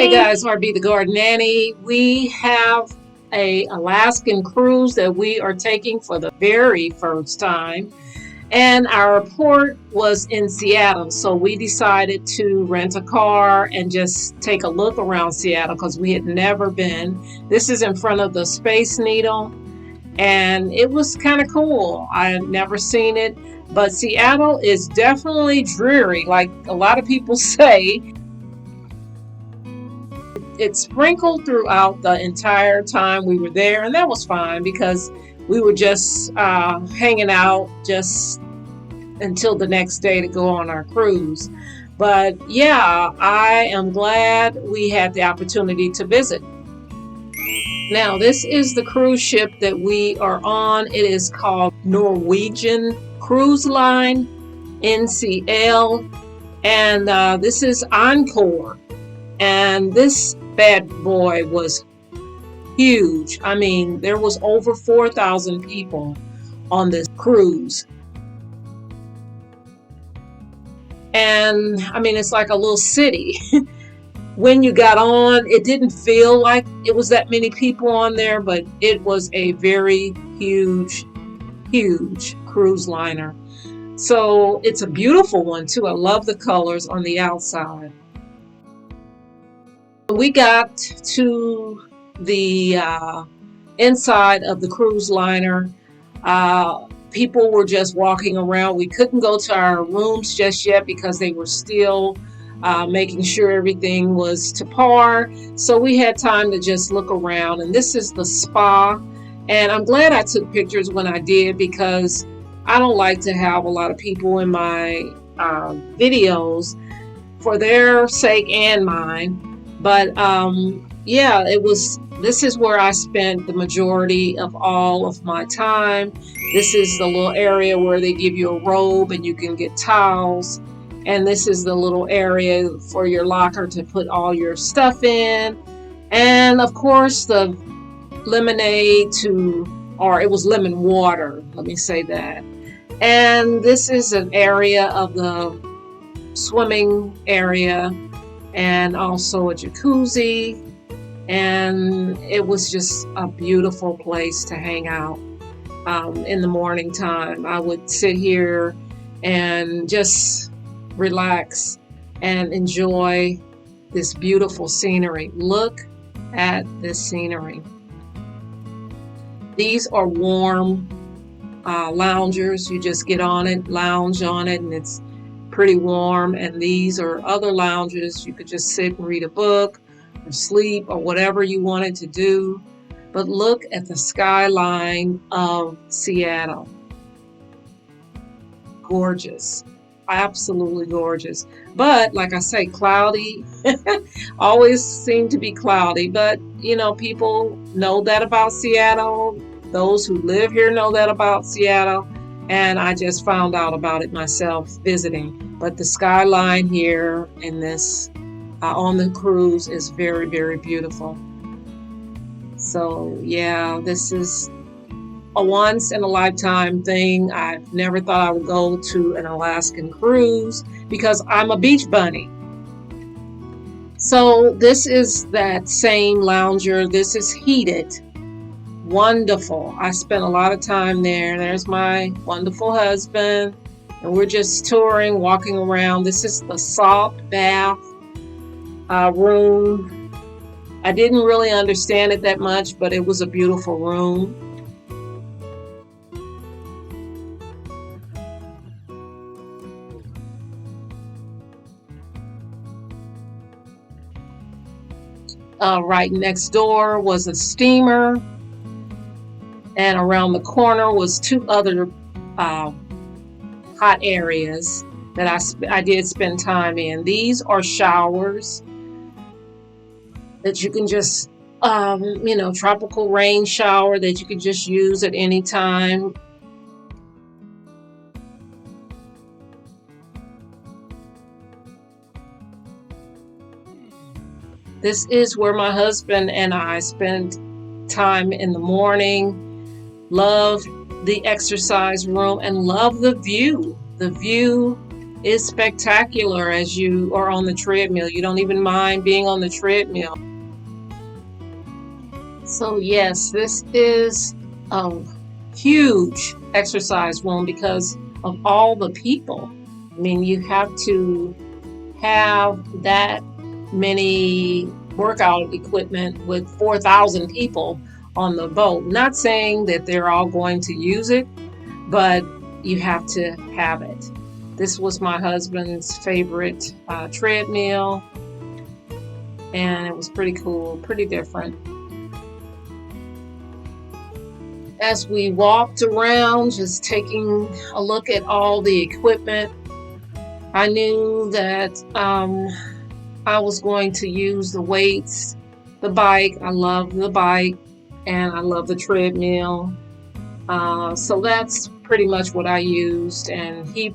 Hey guys, RB the Garden Nanny. We have a Alaskan cruise that we are taking for the very first time. And our port was in Seattle, so we decided to rent a car and just take a look around Seattle because we had never been. This is in front of the Space Needle, and it was kind of cool. I had never seen it, but Seattle is definitely dreary, like a lot of people say. It sprinkled throughout the entire time we were there, and that was fine because we were just hanging out just until the next day to go on our cruise. But yeah, I am glad we had the opportunity to visit. Now, this is the cruise ship that we are on. It is called Norwegian Cruise Line, NCL, and this is Encore. And this bad boy was huge. I mean, there was over 4,000 people on this cruise. And I mean, it's like a little city. When you got on, it didn't feel like it was that many people on there, but it was a very huge, huge cruise liner. So it's a beautiful one too. I love the colors on the outside. We got to the inside of the cruise liner. People were just walking around. We couldn't go to our rooms just yet because they were still making sure everything was to par. So we had time to just look around. And this is the spa. And I'm glad I took pictures when I did because I don't like to have a lot of people in my videos for their sake and mine. But yeah, this is where I spent the majority of all of my time. This is the little area where they give you a robe and you can get towels. And this is the little area for your locker to put all your stuff in. And of course, the lemonade or it was lemon water, let me say that. And this is an area of the swimming area and also a jacuzzi. And it was just a beautiful place to hang out in the morning time. I would sit here and just relax and enjoy this beautiful scenery. Look at this scenery. These are warm loungers. You just get on it, lounge on it, and it's pretty warm. And these are other lounges. You could just sit and read a book or sleep or whatever you wanted to do. But look at the skyline of Seattle. Gorgeous. Absolutely gorgeous. But like I say, cloudy. Always seem to be cloudy. But you know, people know that about Seattle. Those who live here know that about Seattle. And I just found out about it myself visiting. But the skyline here in this on the cruise is very, very beautiful. So yeah, this is a once in a lifetime thing. I've never thought I would go to an Alaskan cruise because I'm a beach bunny. So this is that same lounger. This is heated. Wonderful. I spent a lot of time there. There's my wonderful husband. And we're just touring, walking around. This is the salt bath room. I didn't really understand it that much, but it was a beautiful room. Right next door was a steamer, and around the corner was two other hot areas that I did spend time in. These are showers that you can just, tropical rain shower that you can just use at any time. This is where my husband and I spent time in the morning. Love the exercise room and love the view. The view is spectacular as you are on the treadmill. You don't even mind being on the treadmill. So yes, this is a huge exercise room because of all the people. I mean, you have to have that many workout equipment with 4,000 people on the boat. Not saying that they're all going to use it, but you have to have it. This was my husband's favorite treadmill, and it was pretty cool, pretty different. As we walked around, just taking a look at all the equipment, I knew that I was going to use the weights, the bike. I love the bike, and I love the treadmill. So that's pretty much what I used, and he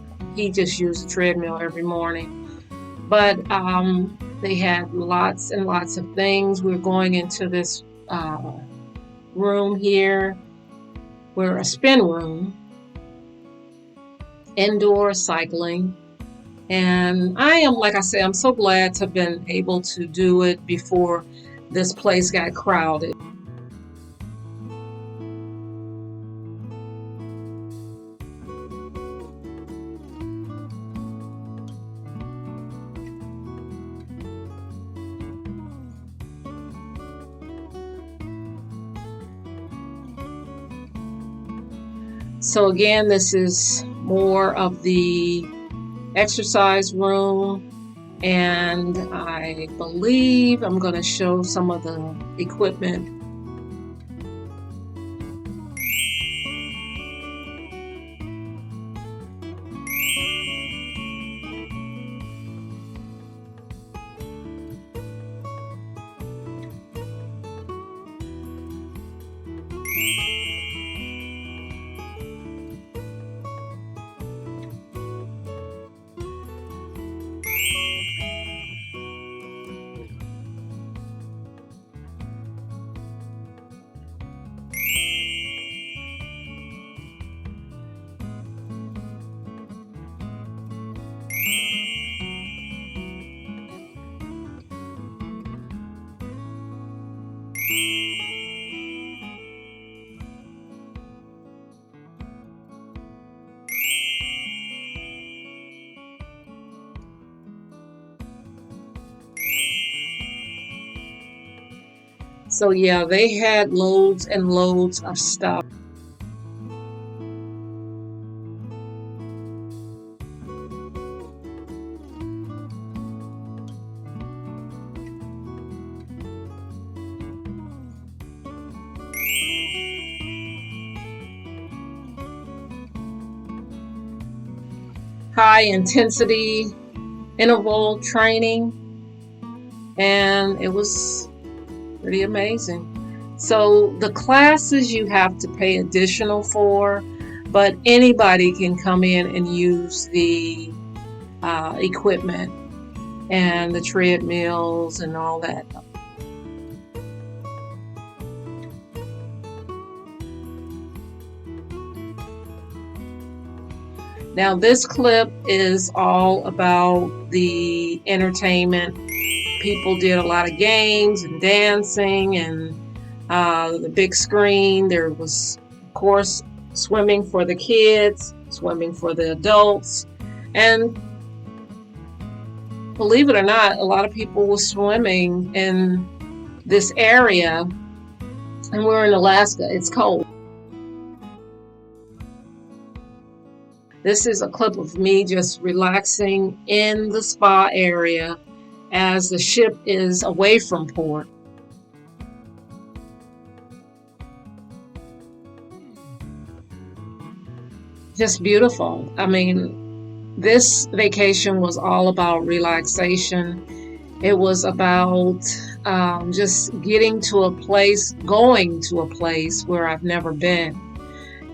just used the treadmill every morning. But they had lots and lots of things. We're going into this room here. We're a spin room, indoor cycling. And I am, like I say, I'm so glad to have been able to do it before this place got crowded. So again, this is more of the exercise room, and I believe I'm going to show some of the equipment. So yeah, they had loads and loads of stuff. High intensity interval training, and it was pretty amazing. So the classes you have to pay additional for, but anybody can come in and use the equipment and the treadmills and all that. Now this clip is all about the entertainment. People did a lot of games and dancing and the big screen. There was, of course, swimming for the kids, swimming for the adults, and believe it or not, a lot of people were swimming in this area, and we're in Alaska. It's cold. This is a clip of me just relaxing in the spa area as the ship is away from port. Just beautiful. I mean, this vacation was all about relaxation. It was about just getting to a place, going to a place where I've never been.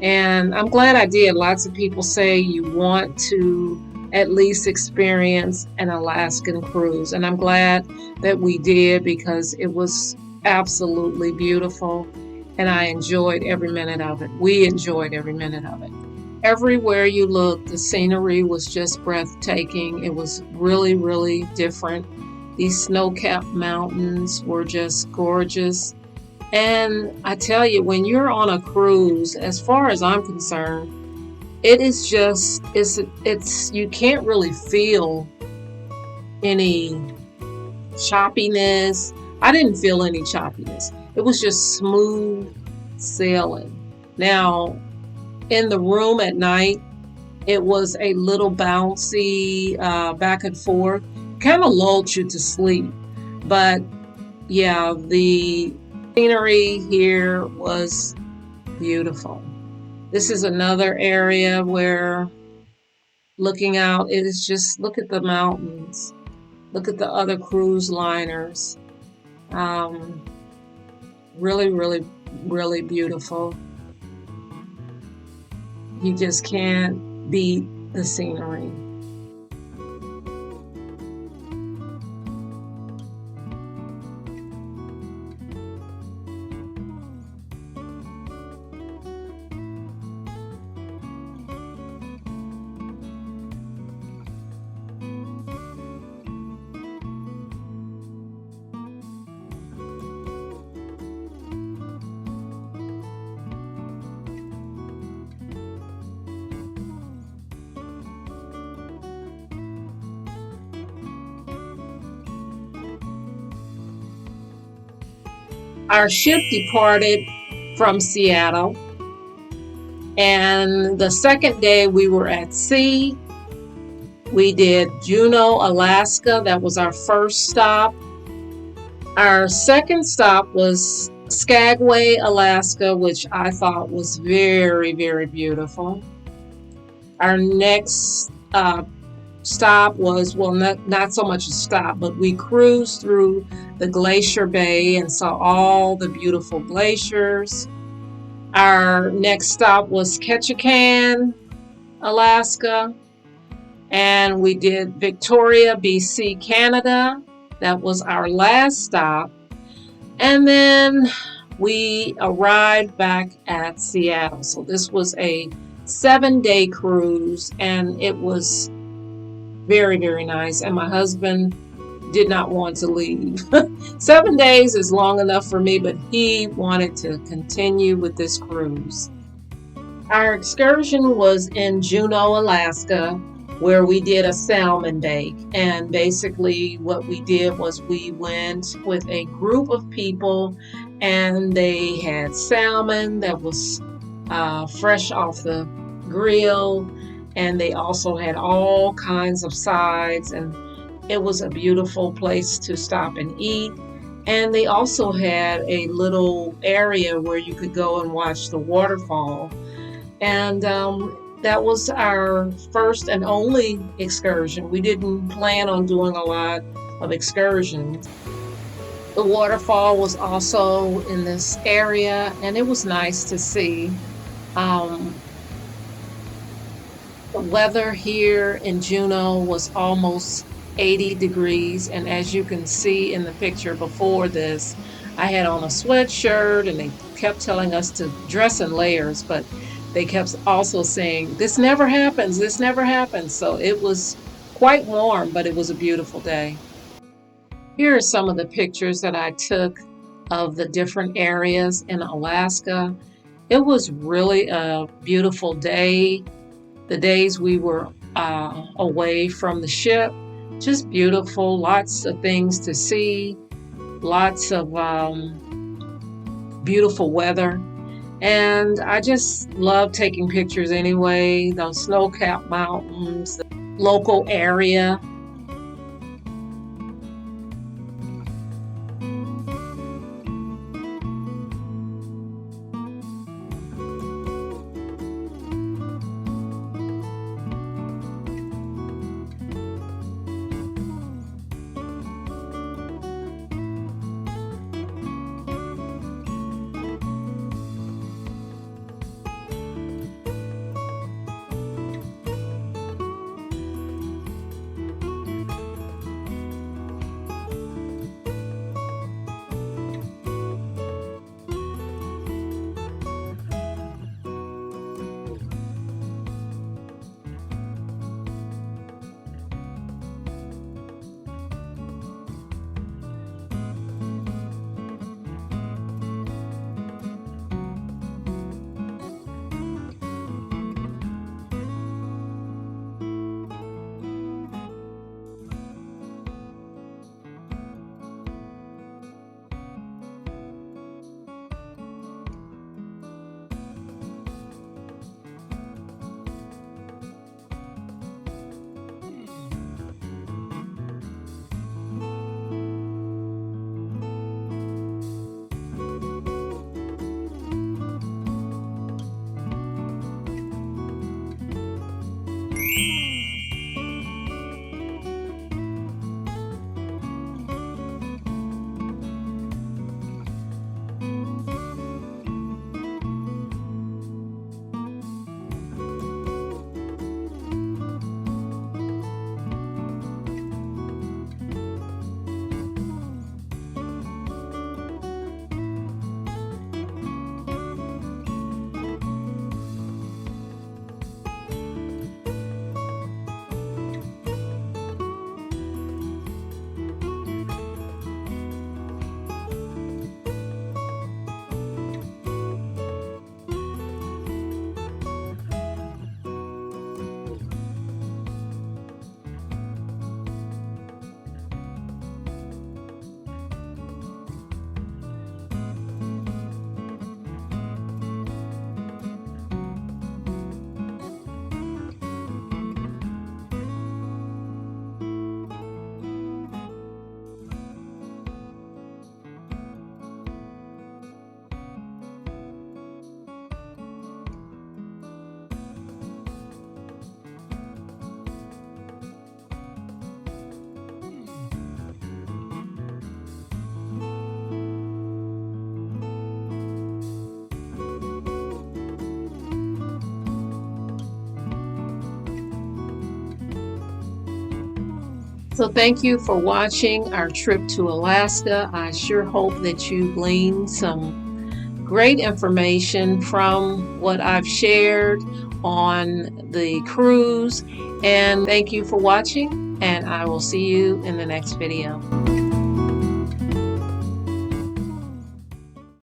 And I'm glad I did. Lots of people say you want to at least experience an Alaskan cruise. And I'm glad that we did because it was absolutely beautiful. And I enjoyed every minute of it. We enjoyed every minute of it. Everywhere you looked, the scenery was just breathtaking. It was really, really different. These snow-capped mountains were just gorgeous. And I tell you, when you're on a cruise, as far as I'm concerned, it is just it's you can't really feel any choppiness. I didn't feel any choppiness. It was just smooth sailing. Now, in the room at night, it was a little bouncy, back and forth, kind of lulled you to sleep. But yeah, the scenery here was beautiful. This is another area where looking out, it is just look at the mountains, look at the other cruise liners. Um, really, really, really beautiful. You just can't beat the scenery. Our ship departed from Seattle, and the second day we were at sea. We did Juneau, Alaska. That was our first stop. Our second stop was Skagway, Alaska, which I thought was very, very beautiful. Our next stop was, well, not so much a stop, but we cruised through the Glacier Bay and saw all the beautiful glaciers. Our next stop was Ketchikan, Alaska, and we did Victoria, BC, Canada. That was our last stop. And then we arrived back at Seattle. So this was a 7-day cruise, and it was very, very nice. And my husband did not want to leave. 7 days is long enough for me, but he wanted to continue with this cruise. Our excursion was in Juneau, Alaska, where we did a salmon bake. And basically, what we did was we went with a group of people, and they had salmon that was fresh off the grill, and they also had all kinds of sides, and it was a beautiful place to stop and eat. And they also had a little area where you could go and watch the waterfall. And that was our first and only excursion. We didn't plan on doing a lot of excursions. The waterfall was also in this area, and it was nice to see. Um, the weather here in Juneau was almost 80 degrees, and as you can see in the picture before this, I had on a sweatshirt, and they kept telling us to dress in layers, but they kept also saying, this never happens, this never happens. So it was quite warm, but it was a beautiful day. Here are some of the pictures that I took of the different areas in Alaska. It was really a beautiful day. The days we were away from the ship, just beautiful, lots of things to see, lots of beautiful weather. And I just love taking pictures anyway, those snow-capped mountains, the local area. So thank you for watching our trip to Alaska. I sure hope that you gleaned some great information from what I've shared on the cruise. And thank you for watching, and I will see you in the next video.